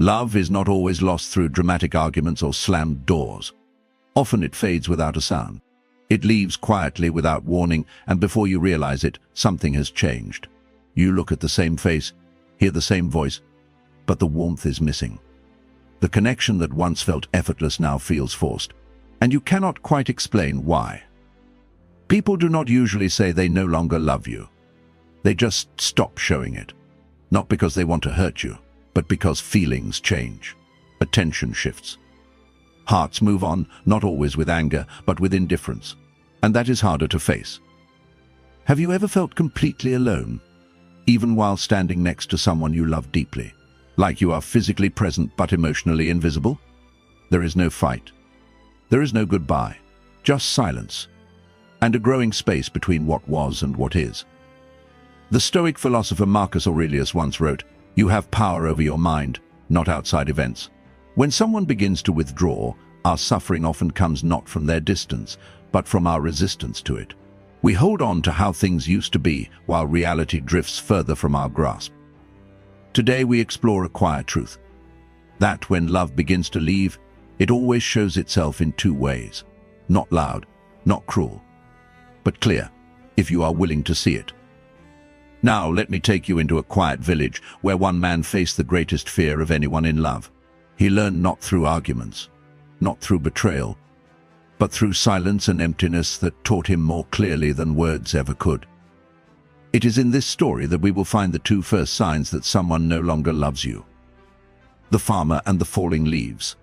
Love is not always lost through dramatic arguments or slammed doors. Often it fades without a sound. It leaves quietly without warning, and before you realize it, something has changed. You look at the same face, hear the same voice, but the warmth is missing. The connection that once felt effortless now feels forced, and you cannot quite explain why. People do not usually say they no longer love you. They just stop showing it. Not because they want to hurt you, but because feelings change. Attention shifts. Hearts move on, not always with anger, but with indifference. And that is harder to face. Have you ever felt completely alone, even while standing next to someone you love deeply? Like you are physically present but emotionally invisible? There is no fight. There is no goodbye. Just silence. And a growing space between what was and what is. The Stoic philosopher Marcus Aurelius once wrote, "You have power over your mind, not outside events." When someone begins to withdraw, our suffering often comes not from their distance, but from our resistance to it. We hold on to how things used to be, while reality drifts further from our grasp. Today we explore a quiet truth. That when love begins to leave, it always shows itself in two ways. Not loud, not cruel, but clear, if you are willing to see it. Now let me take you into a quiet village where one man faced the greatest fear of anyone in love. He learned not through arguments, not through betrayal, but through silence and emptiness that taught him more clearly than words ever could. It is in this story that we will find the two first signs that someone no longer loves you. The farmer and the falling leaves.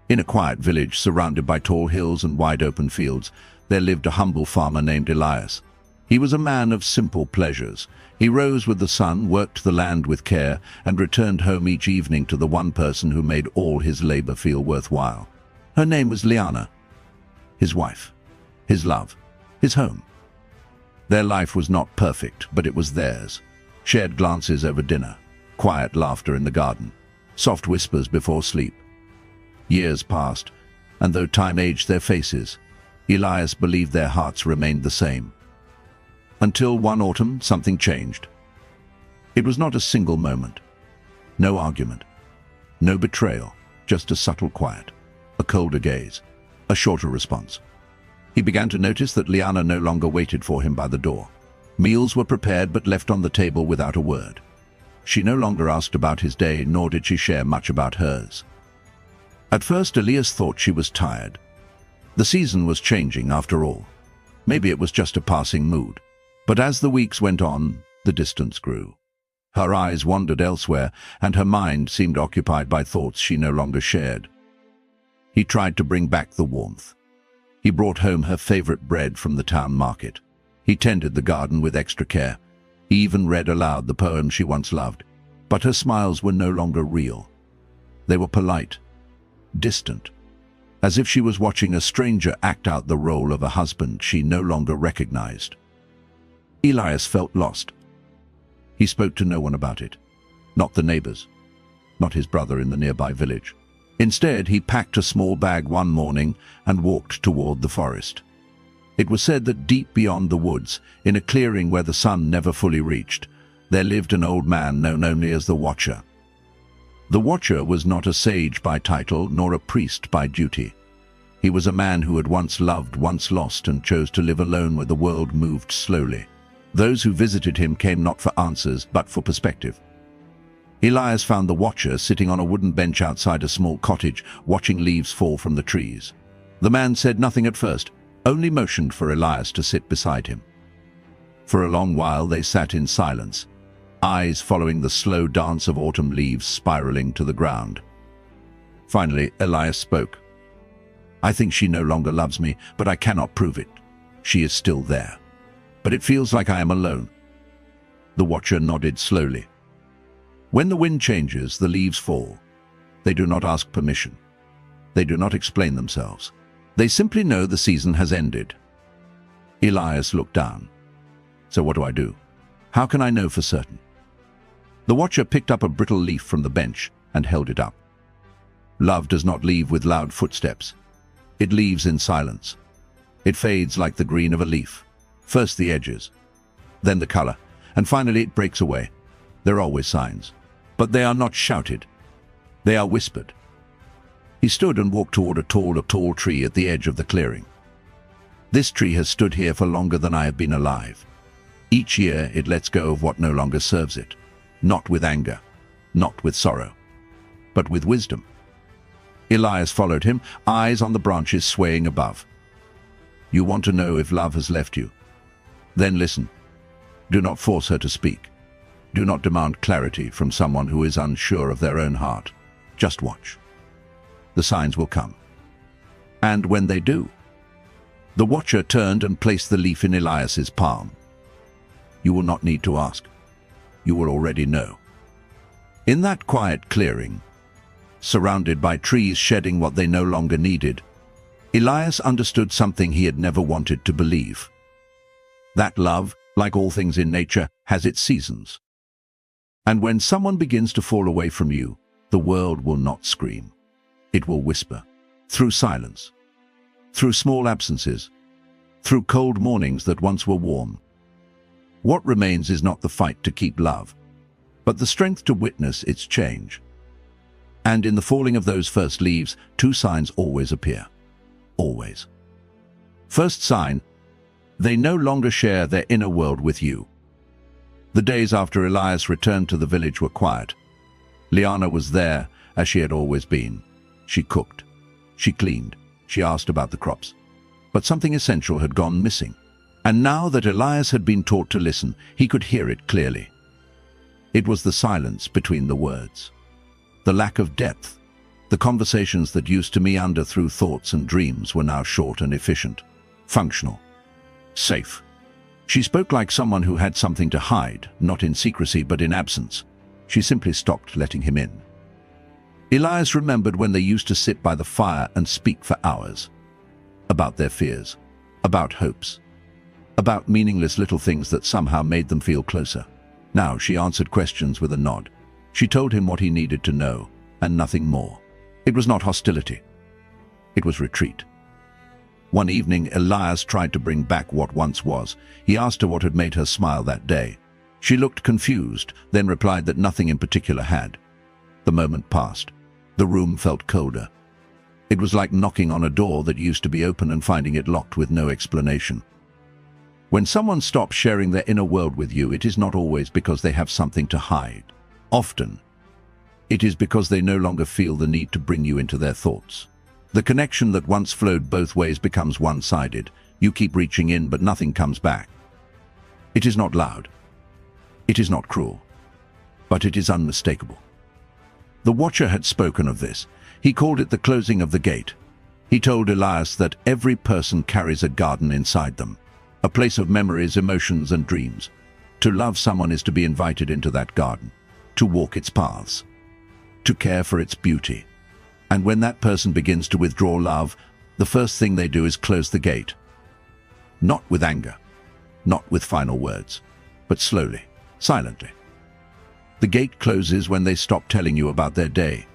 In a quiet village surrounded by tall hills and wide open fields, there lived a humble farmer named Elias. He was a man of simple pleasures. He rose with the sun, worked the land with care, and returned home each evening to the one person who made all his labor feel worthwhile. Her name was Liana. His wife, his love, his home. Their life was not perfect, but it was theirs. Shared glances over dinner, quiet laughter in the garden, soft whispers before sleep. Years passed, and though time aged their faces, Elias believed their hearts remained the same. Until one autumn, something changed. It was not a single moment. No argument. No betrayal. Just a subtle quiet. A colder gaze. A shorter response. He began to notice that Liana no longer waited for him by the door. Meals were prepared but left on the table without a word. She no longer asked about his day, nor did she share much about hers. At first, Elias thought she was tired. The season was changing after all. Maybe it was just a passing mood. But as the weeks went on, the distance grew. Her eyes wandered elsewhere, and her mind seemed occupied by thoughts she no longer shared. He tried to bring back the warmth. He brought home her favorite bread from the town market. He tended the garden with extra care. He even read aloud the poem she once loved. But her smiles were no longer real. They were polite, distant, as if she was watching a stranger act out the role of a husband she no longer recognized. Elias felt lost. He spoke to no one about it. Not the neighbors. Not his brother in the nearby village. Instead, he packed a small bag one morning and walked toward the forest. It was said that deep beyond the woods, in a clearing where the sun never fully reached, there lived an old man known only as the Watcher. The Watcher was not a sage by title, nor a priest by duty. He was a man who had once loved, once lost, and chose to live alone where the world moved slowly. Those who visited him came not for answers, but for perspective. Elias found the Watcher sitting on a wooden bench outside a small cottage, watching leaves fall from the trees. The man said nothing at first, only motioned for Elias to sit beside him. For a long while they sat in silence, eyes following the slow dance of autumn leaves spiraling to the ground. Finally, Elias spoke. "I think she no longer loves me, but I cannot prove it. She is still there. But it feels like I am alone." The Watcher nodded slowly. When the wind changes, the leaves fall. They do not ask permission. They do not explain themselves. They simply know the season has ended. Elias looked down. "So what do I do? How can I know for certain?" The Watcher picked up a brittle leaf from the bench and held it up. Love does not leave with loud footsteps. It leaves in silence. It fades like the green of a leaf. First the edges, then the color, and finally it breaks away. There are always signs, but they are not shouted. They are whispered. He stood and walked toward a tall tree at the edge of the clearing. This tree has stood here for longer than I have been alive. Each year it lets go of what no longer serves it, not with anger, not with sorrow, but with wisdom. Elias followed him, eyes on the branches swaying above. You want to know if love has left you? Then listen. Do not force her to speak. Do not demand clarity from someone who is unsure of their own heart. Just watch. The signs will come. And when they do, the watcher turned and placed the leaf in Elias's palm. You will not need to ask. You will already know. In that quiet clearing, surrounded by trees shedding what they no longer needed, Elias understood something he had never wanted to believe. That love, like all things in nature, has its seasons. And when someone begins to fall away from you, the world will not scream. It will whisper, through silence, through small absences, through cold mornings that once were warm. What remains is not the fight to keep love, but the strength to witness its change. And in the falling of those first leaves, two signs always appear. Always. First sign, they no longer share their inner world with you. The days after Elias returned to the village were quiet. Liana was there, as she had always been. She cooked. She cleaned. She asked about the crops. But something essential had gone missing. And now that Elias had been taught to listen, he could hear it clearly. It was the silence between the words. The lack of depth. The conversations that used to meander through thoughts and dreams were now short and efficient. Functional. Safe. She spoke like someone who had something to hide, not in secrecy but in absence. She simply stopped letting him in. Elias remembered when they used to sit by the fire and speak for hours. About their fears. About hopes. About meaningless little things that somehow made them feel closer. Now she answered questions with a nod. She told him what he needed to know, and nothing more. It was not hostility. It was retreat. One evening, Elias tried to bring back what once was. He asked her what had made her smile that day. She looked confused, then replied that nothing in particular had. The moment passed. The room felt colder. It was like knocking on a door that used to be open and finding it locked with no explanation. When someone stops sharing their inner world with you, it is not always because they have something to hide. Often, it is because they no longer feel the need to bring you into their thoughts. The connection that once flowed both ways becomes one-sided. You keep reaching in, but nothing comes back. It is not loud. It is not cruel. But it is unmistakable. The watcher had spoken of this. He called it the closing of the gate. He told Elias that every person carries a garden inside them, a place of memories, emotions, and dreams. To love someone is to be invited into that garden, to walk its paths, to care for its beauty. And when that person begins to withdraw love, the first thing they do is close the gate. Not with anger, not with final words, but slowly, silently. The gate closes when they stop telling you about their day,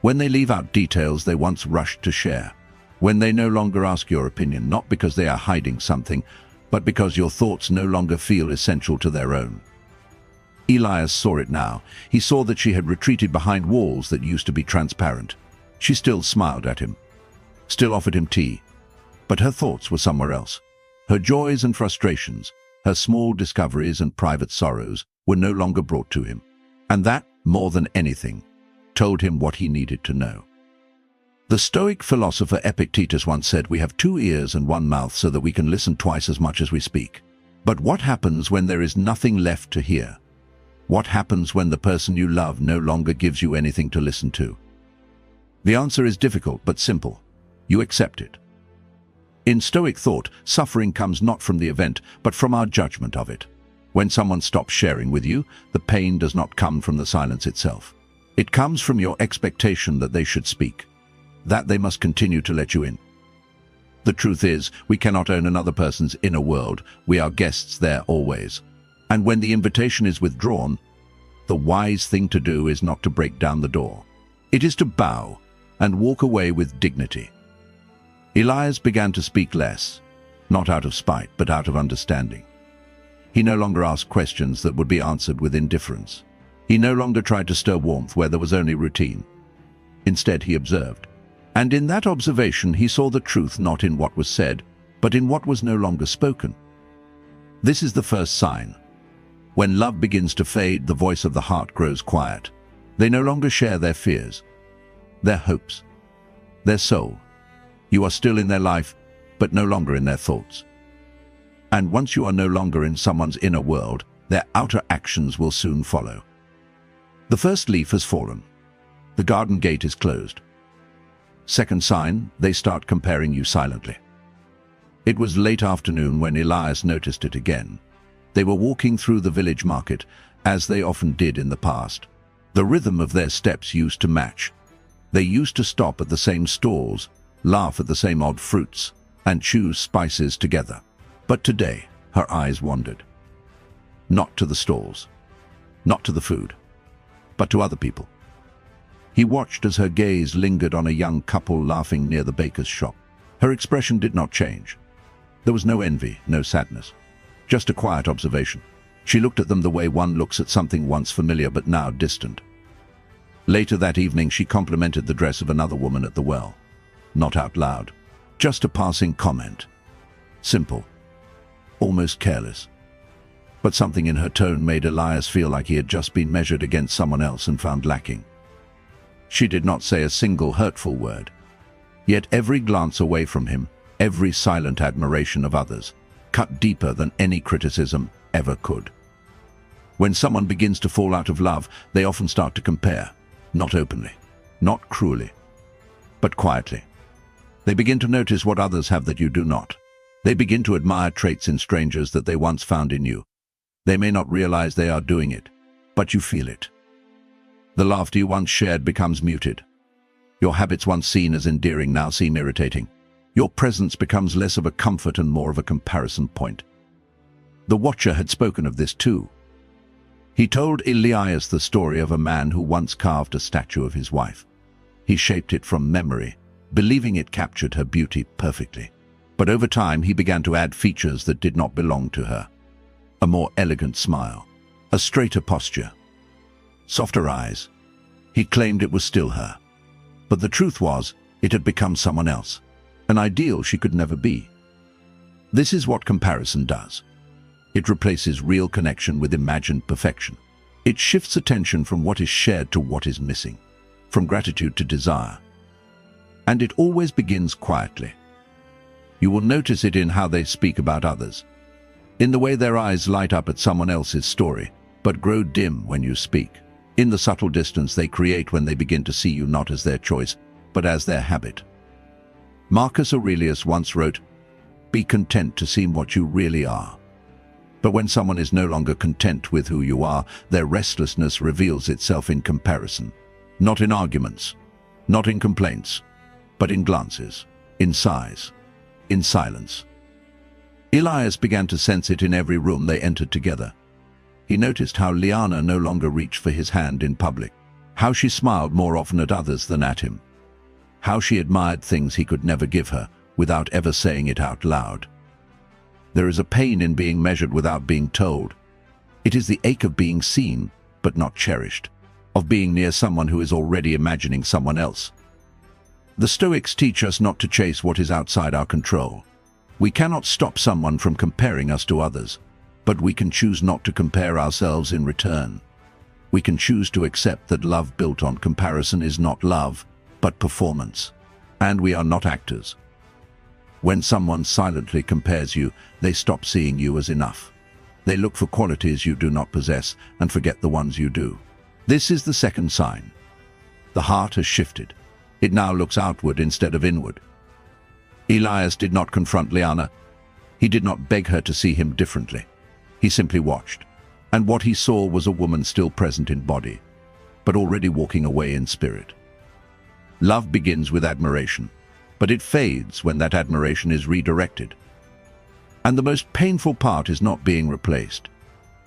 when they leave out details they once rushed to share, when they no longer ask your opinion, not because they are hiding something, but because your thoughts no longer feel essential to their own. Elias saw it now. He saw that she had retreated behind walls that used to be transparent. She still smiled at him, still offered him tea, but her thoughts were somewhere else. Her joys and frustrations, her small discoveries and private sorrows were no longer brought to him. And that, more than anything, told him what he needed to know. The Stoic philosopher Epictetus once said, "We have 2 ears and 1 mouth so that we can listen twice as much as we speak." But what happens when there is nothing left to hear? What happens when the person you love no longer gives you anything to listen to? The answer is difficult but simple. You accept it. In Stoic thought, suffering comes not from the event, but from our judgment of it. When someone stops sharing with you, the pain does not come from the silence itself. It comes from your expectation that they should speak, that they must continue to let you in. The truth is, we cannot own another person's inner world. We are guests there always. And when the invitation is withdrawn, the wise thing to do is not to break down the door. It is to bow and walk away with dignity. Elias began to speak less, not out of spite, but out of understanding. He no longer asked questions that would be answered with indifference. He no longer tried to stir warmth where there was only routine. Instead, he observed. And in that observation, he saw the truth not in what was said, but in what was no longer spoken. This is the first sign. When love begins to fade, the voice of the heart grows quiet. They no longer share their fears, their hopes, their soul. You are still in their life, but no longer in their thoughts. And once you are no longer in someone's inner world, their outer actions will soon follow. The first leaf has fallen. The garden gate is closed. Second sign, they start comparing you silently. It was late afternoon when Elias noticed it again. They were walking through the village market, as they often did in the past. The rhythm of their steps used to match. They used to stop at the same stalls, laugh at the same odd fruits, and choose spices together. But today, her eyes wandered. Not to the stalls, not to the food, but to other people. He watched as her gaze lingered on a young couple laughing near the baker's shop. Her expression did not change. There was no envy, no sadness, just a quiet observation. She looked at them the way one looks at something once familiar but now distant. Later that evening, she complimented the dress of another woman at the well. Not out loud, just a passing comment. Simple, almost careless. But something in her tone made Elias feel like he had just been measured against someone else and found lacking. She did not say a single hurtful word. Yet every glance away from him, every silent admiration of others, cut deeper than any criticism ever could. When someone begins to fall out of love, they often start to compare, not openly, not cruelly, but quietly. They begin to notice what others have that you do not. They begin to admire traits in strangers that they once found in you. They may not realize they are doing it, but you feel it. The laughter you once shared becomes muted. Your habits once seen as endearing now seem irritating. Your presence becomes less of a comfort and more of a comparison point. The watcher had spoken of this too. He told Elias the story of a man who once carved a statue of his wife. He shaped it from memory, believing it captured her beauty perfectly. But over time, he began to add features that did not belong to her. A more elegant smile, a straighter posture, softer eyes. He claimed it was still her. But the truth was, it had become someone else, an ideal she could never be. This is what comparison does. It replaces real connection with imagined perfection. It shifts attention from what is shared to what is missing, from gratitude to desire. And it always begins quietly. You will notice it in how they speak about others, in the way their eyes light up at someone else's story, but grow dim when you speak, in the subtle distance they create when they begin to see you not as their choice, but as their habit. Marcus Aurelius once wrote, "Be content to seem what you really are." But when someone is no longer content with who you are, their restlessness reveals itself in comparison, not in arguments, not in complaints, but in glances, in sighs, in silence. Elias began to sense it in every room they entered together. He noticed how Liana no longer reached for his hand in public, how she smiled more often at others than at him, how she admired things he could never give her without ever saying it out loud. There is a pain in being measured without being told. It is the ache of being seen, but not cherished, of being near someone who is already imagining someone else. The Stoics teach us not to chase what is outside our control. We cannot stop someone from comparing us to others, but we can choose not to compare ourselves in return. We can choose to accept that love built on comparison is not love, but performance, and we are not actors. When someone silently compares you, they stop seeing you as enough. They look for qualities you do not possess and forget the ones you do. This is the second sign. The heart has shifted. It now looks outward instead of inward. Elias did not confront Liana. He did not beg her to see him differently. He simply watched, and what he saw was a woman still present in body, but already walking away in spirit. Love begins with admiration, but it fades when that admiration is redirected. And the most painful part is not being replaced.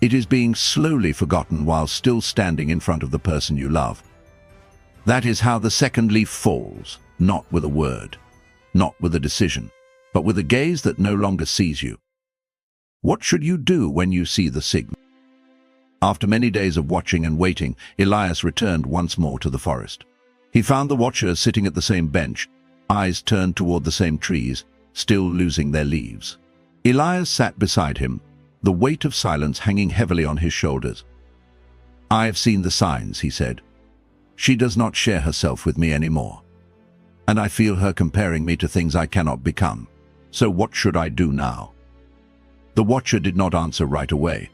It is being slowly forgotten while still standing in front of the person you love. That is how the second leaf falls, not with a word, not with a decision, but with a gaze that no longer sees you. What should you do when you see the signal? After many days of watching and waiting, Elias returned once more to the forest. He found the watchers sitting at the same bench, eyes turned toward the same trees, still losing their leaves. Elias sat beside him, the weight of silence hanging heavily on his shoulders. "I have seen the signs," he said. "She does not share herself with me anymore. And I feel her comparing me to things I cannot become. So what should I do now?" The watcher did not answer right away.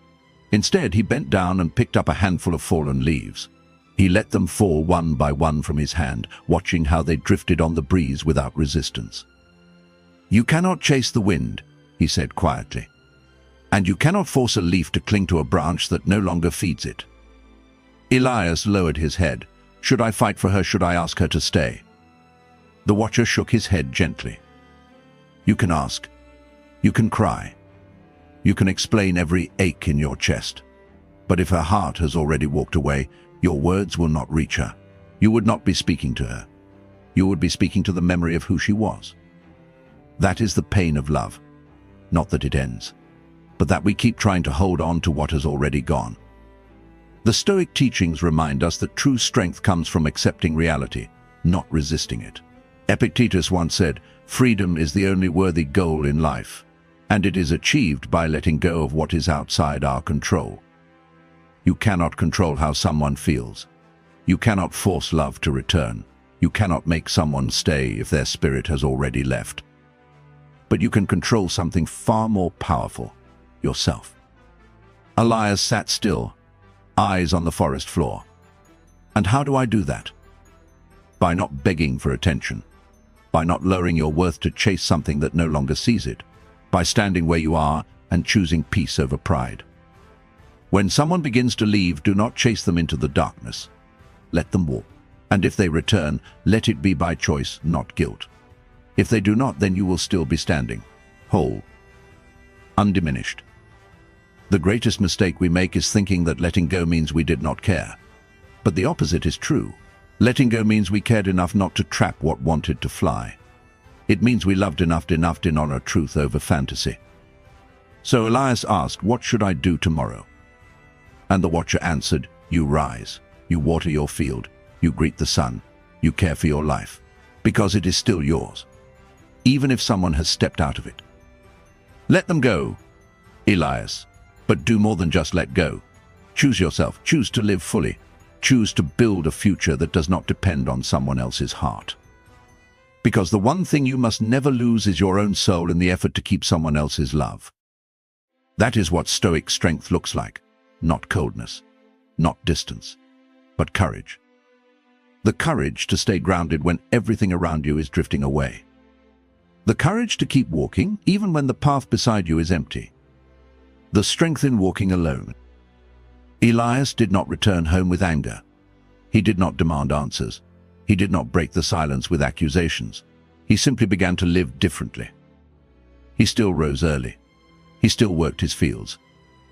Instead, he bent down and picked up a handful of fallen leaves. He let them fall one by one from his hand, watching how they drifted on the breeze without resistance. "You cannot chase the wind," he said quietly. "And you cannot force a leaf to cling to a branch that no longer feeds it." Elias lowered his head. "Should I fight for her? Should I ask her to stay?" The watcher shook his head gently. "You can ask. You can cry. You can explain every ache in your chest. But if her heart has already walked away, your words will not reach her. You would not be speaking to her. You would be speaking to the memory of who she was. That is the pain of love. Not that it ends, but that we keep trying to hold on to what has already gone." The Stoic teachings remind us that true strength comes from accepting reality, not resisting it. Epictetus once said, "Freedom is the only worthy goal in life, and it is achieved by letting go of what is outside our control." You cannot control how someone feels. You cannot force love to return. You cannot make someone stay if their spirit has already left. But you can control something far more powerful, yourself. Elias sat still, eyes on the forest floor. "And how do I do that?" By not begging for attention. By not lowering your worth to chase something that no longer sees it. By standing where you are and choosing peace over pride. When someone begins to leave, do not chase them into the darkness. Let them walk. And if they return, let it be by choice, not guilt. If they do not, then you will still be standing, whole, undiminished. The greatest mistake we make is thinking that letting go means we did not care. But the opposite is true. Letting go means we cared enough not to trap what wanted to fly. It means we loved enough to honor truth over fantasy. So Elias asked, "What should I do tomorrow?" And the watcher answered, "You rise, you water your field, you greet the sun, you care for your life, because it is still yours, even if someone has stepped out of it. Let them go, Elias, but do more than just let go. Choose yourself, choose to live fully, choose to build a future that does not depend on someone else's heart. Because the one thing you must never lose is your own soul in the effort to keep someone else's love." That is what Stoic strength looks like. Not coldness, not distance, but courage. The courage to stay grounded when everything around you is drifting away. The courage to keep walking even when the path beside you is empty. The strength in walking alone. Elias did not return home with anger. He did not demand answers. He did not break the silence with accusations. He simply began to live differently. He still rose early. He still worked his fields.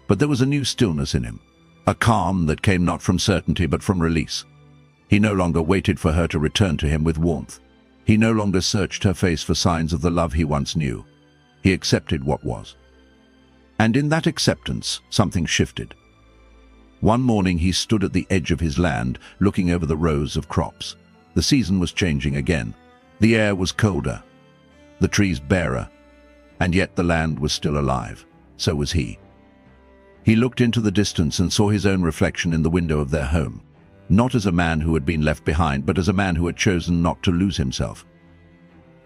But there was a new stillness in him, a calm that came not from certainty but from release. He no longer waited for her to return to him with warmth. He no longer searched her face for signs of the love he once knew. He accepted what was. And in that acceptance, something shifted. One morning he stood at the edge of his land, looking over the rows of crops. The season was changing again. The air was colder, the trees barer, and yet the land was still alive. So was he. He looked into the distance and saw his own reflection in the window of their home, not as a man who had been left behind, but as a man who had chosen not to lose himself.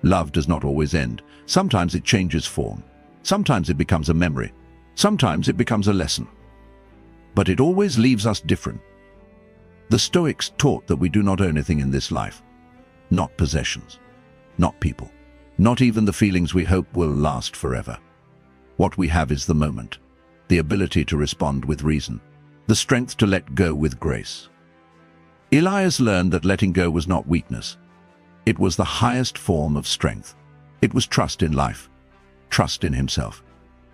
Love does not always end. Sometimes it changes form. Sometimes it becomes a memory. Sometimes it becomes a lesson. But it always leaves us different. The Stoics taught that we do not own anything in this life. Not possessions. Not people. Not even the feelings we hope will last forever. What we have is the moment. The ability to respond with reason. The strength to let go with grace. Elias learned that letting go was not weakness. It was the highest form of strength. It was trust in life. Trust in himself.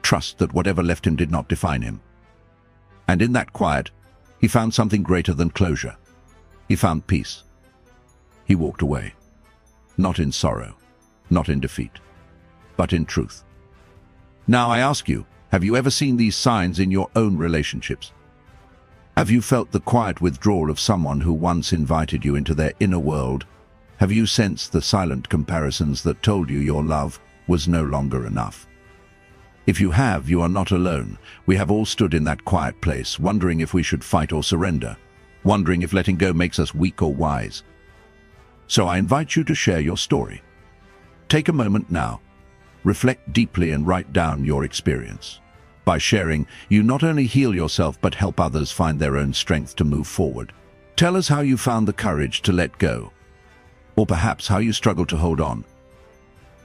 Trust that whatever left him did not define him. And in that quiet, he found something greater than closure. He found peace. He walked away. Not in sorrow, not in defeat, but in truth. Now I ask you, have you ever seen these signs in your own relationships? Have you felt the quiet withdrawal of someone who once invited you into their inner world? Have you sensed the silent comparisons that told you your love was no longer enough? If you have, you are not alone. We have all stood in that quiet place, wondering if we should fight or surrender, wondering if letting go makes us weak or wise. So I invite you to share your story. Take a moment now, reflect deeply and write down your experience. By sharing, you not only heal yourself but help others find their own strength to move forward. Tell us how you found the courage to let go, or perhaps how you struggle to hold on.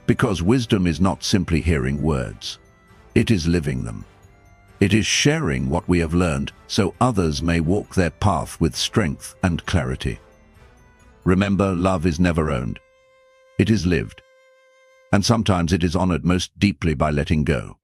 Because wisdom is not simply hearing words. It is living them. It is sharing what we have learned so others may walk their path with strength and clarity. Remember, love is never owned. It is lived. And sometimes it is honored most deeply by letting go.